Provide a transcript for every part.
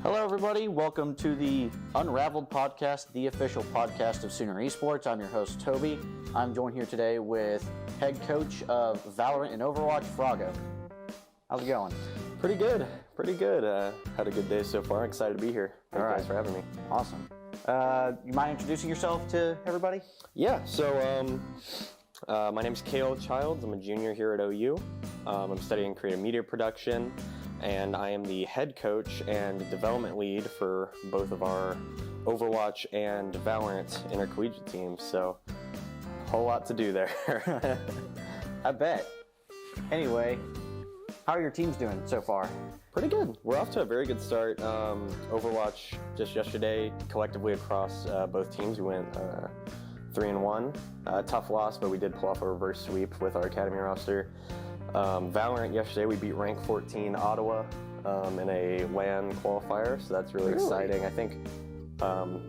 Hello, everybody. Welcome to the Unraveled podcast, the official podcast of Sooner Esports. I'm your host, Toby. I'm joined here today with head coach of Valorant and Overwatch, Froggo. How's it going? Pretty good. Had a good day so far. Excited to be here. Thanks for having me. Awesome. You mind introducing yourself to everybody? Yeah, so my name's Cale. I'm a junior here at OU. I'm studying creative media production, and I am the head coach and development lead for both of our Overwatch and Valorant intercollegiate teams, so a whole lot to do there. I bet. Anyway, how are your teams doing so far? Pretty good. We're off to a very good start. Overwatch just yesterday, collectively across both teams, we went 3-1. Tough loss, but we did pull off a reverse sweep with our academy roster. Valorant yesterday, we beat rank 14 Ottawa in a LAN qualifier, so that's really exciting. I think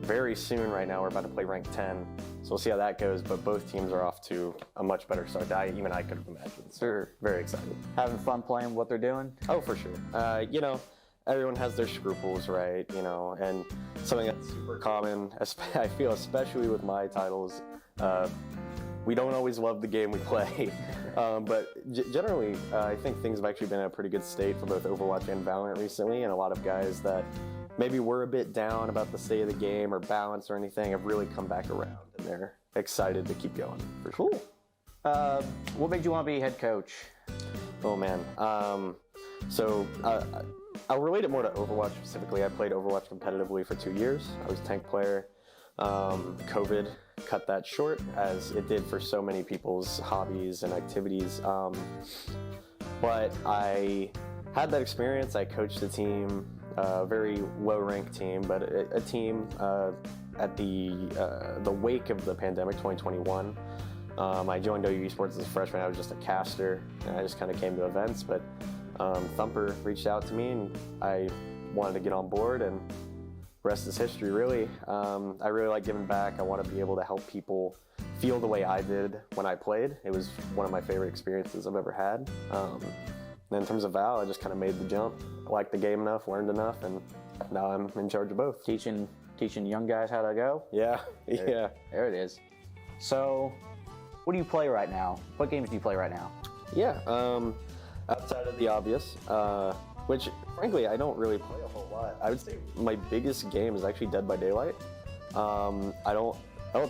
very soon right now we're about to play rank 10, so we'll see how that goes, but both teams are off to a much better start than even I could have imagined. So very excited. Having fun playing what they're doing? Oh, for sure. Everyone has their scruples, right? And something that's super common, I feel, especially with my titles, we don't always love the game we play, but generally, I think things have actually been in a pretty good state for both Overwatch and Valorant recently, and a lot of guys that maybe were a bit down about the state of the game or balance or anything have really come back around, and they're excited to keep going. Cool. What made you want to be head coach? Oh, man. I'll relate it more to Overwatch specifically. I played Overwatch competitively for 2 years. I was a tank player. COVID cut that short, as it did for so many people's hobbies and activities. But I had that experience. I coached a team, a very low-ranked team, but a team at the wake of the pandemic, 2021. I joined OU Esports as a freshman. I was just a caster, and I just kind of came to events, but Thumper reached out to me, and I wanted to get on board, and rest is history, really. I really like giving back. I want to be able to help people feel the way I did when I played. It was one of my favorite experiences I've ever had. And in terms of Val, I just kind of made the jump. I liked the game enough, learned enough, and now I'm in charge of both. Teaching young guys how to go? Yeah. There it is. So, what do you play right now? What games do you play right now? Yeah, outside of the obvious, which frankly I don't really play a whole lot. I would say my biggest game is actually Dead by Daylight. I don't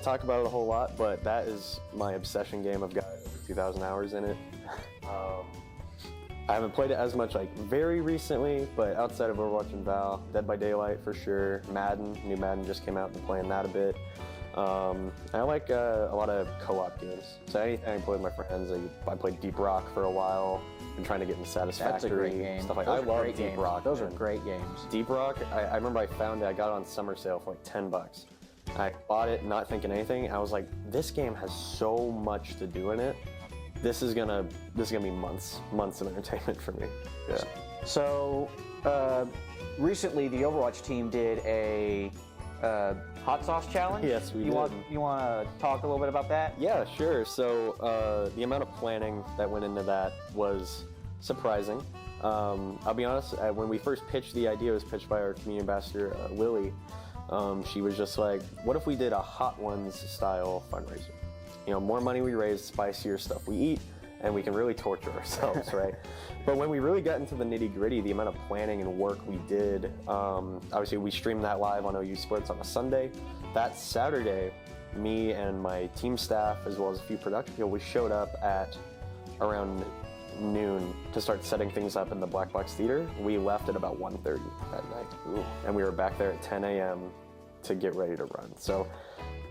talk about it a whole lot, but that is my obsession game. I've got over 2,000 hours in it. I haven't played it as much very recently, but outside of Overwatch and Val, Dead by Daylight for sure. New Madden just came out, been playing that a bit. I like a lot of co-op games. So anything I play with my friends, I played Deep Rock for a while. Been trying to get into Satisfactory. That's a great game. Stuff like that. I love Deep Rock. Those are great games. Deep Rock, I remember I found it. I got it on summer sale for $10. I bought it not thinking anything. I was like, this game has so much to do in it. This is gonna be months of entertainment for me. Yeah. So recently, the Overwatch team did a hot sauce challenge. Yes, we did. You want to talk a little bit about that? Yeah, sure. So the amount of planning that went into that was surprising. I'll be honest, when we first pitched the idea, it was pitched by our community ambassador, Lily. She was just like, what if we did a Hot Ones style fundraiser? More money we raise, spicier stuff we eat, and we can really torture ourselves, right? But when we really got into the nitty-gritty, the amount of planning and work we did, obviously we streamed that live on OU Sports on a Sunday. That Saturday, me and my team staff, as well as a few production people, we showed up at around noon to start setting things up in the Black Box Theater. We left at about 1:30 that night, and we were back there at 10 a.m. to get ready to run. So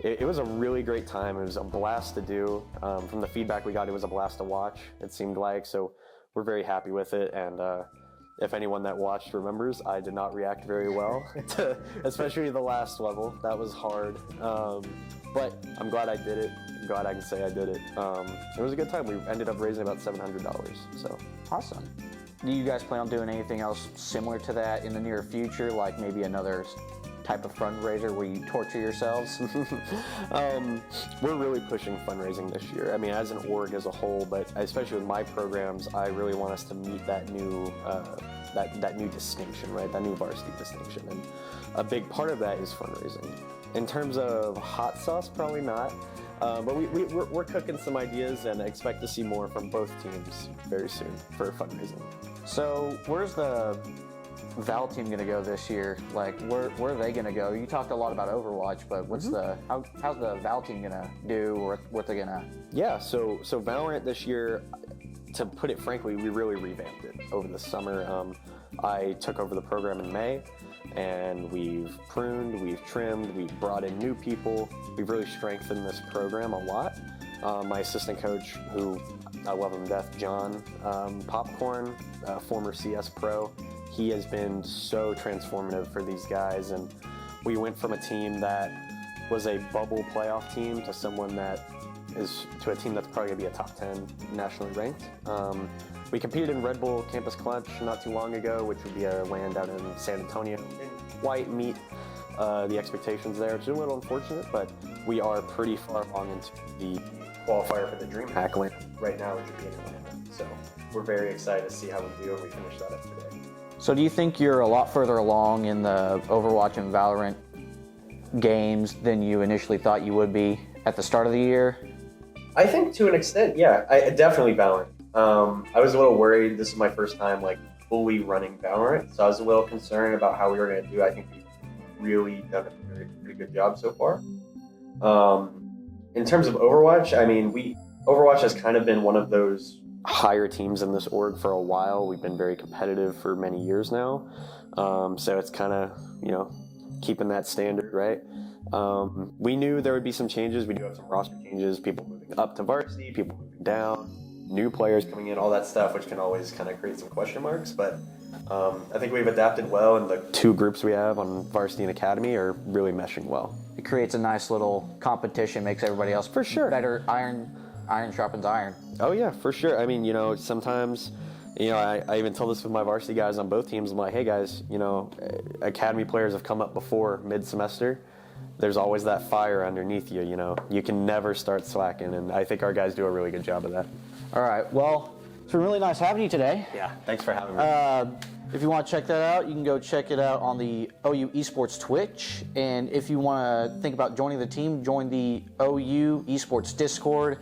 it was a really great time. It was a blast to do. From the feedback we got, it was a blast to watch, it seemed like. So we're very happy with it. And if anyone that watched remembers, I did not react very well, especially the last level. That was hard. But I'm glad I did it. I'm glad I can say I did it. It was a good time. We ended up raising about $700. So awesome. Do you guys plan on doing anything else similar to that in the near future, like maybe another type of fundraiser where you torture yourselves? We're really pushing fundraising this year. I mean, as an org as a whole, but especially with my programs, I really want us to meet that new that new distinction, right? That new varsity distinction, and a big part of that is fundraising. In terms of hot sauce, probably not. But we're cooking some ideas and expect to see more from both teams very soon for fundraising. So where's the Val team going to go this year? Like, where are they going to go? You talked a lot about Overwatch, but what's how's the Val team going to do, or what they're going to... Yeah, so Valorant this year, to put it frankly, we really revamped it over the summer. I took over the program in May, and we've pruned, we've trimmed, we've brought in new people. We've really strengthened this program a lot. My assistant coach, who I love him to death, John Popcorn, former CS pro, he has been so transformative for these guys, and we went from a team that was a bubble playoff team to a team that's probably going to be a top 10 nationally ranked. We competed in Red Bull Campus Clutch not too long ago, which would be a land out in San Antonio. Didn't quite meet the expectations there, which is a little unfortunate, but we are pretty far along into the qualifier for the DreamHack win right now, which would be in Atlanta. So we're very excited to see how we do when we finish that up today. So do you think you're a lot further along in the Overwatch and Valorant games than you initially thought you would be at the start of the year? I think to an extent, yeah. I definitely Valorant. I was a little worried. This is my first time like fully running Valorant, so I was a little concerned about how we were going to do. I think we've really done a pretty good job so far. In terms of Overwatch, I mean, Overwatch has kind of been one of those higher teams in this org for a while. We've been very competitive for many years now, so it's kind of, keeping that standard, right? We knew there would be some changes. We do have some roster changes, people moving up to varsity, people moving down, new players coming in, all that stuff, which can always kind of create some question marks. But I think we've adapted well, and the two groups we have on varsity and academy are really meshing well. It creates a nice little competition, makes everybody else for sure better. Iron sharpens iron. Oh yeah, for sure. I mean, sometimes, I even told this with my varsity guys on both teams. I'm like, hey guys, academy players have come up before mid-semester. There's always that fire underneath you, You can never start slacking, and I think our guys do a really good job of that. All right, well, it's been really nice having you today. Yeah, thanks for having me. If you want to check that out, you can go check it out on the OU Esports Twitch. And if you want to think about joining the team, join the OU Esports Discord.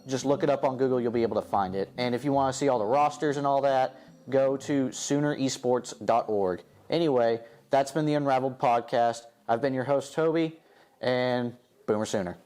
Just look it up on Google, you'll be able to find it. And if you want to see all the rosters and all that, go to SoonerEsports.org. Anyway, that's been the Unraveled podcast. I've been your host, Toby, and Boomer Sooner.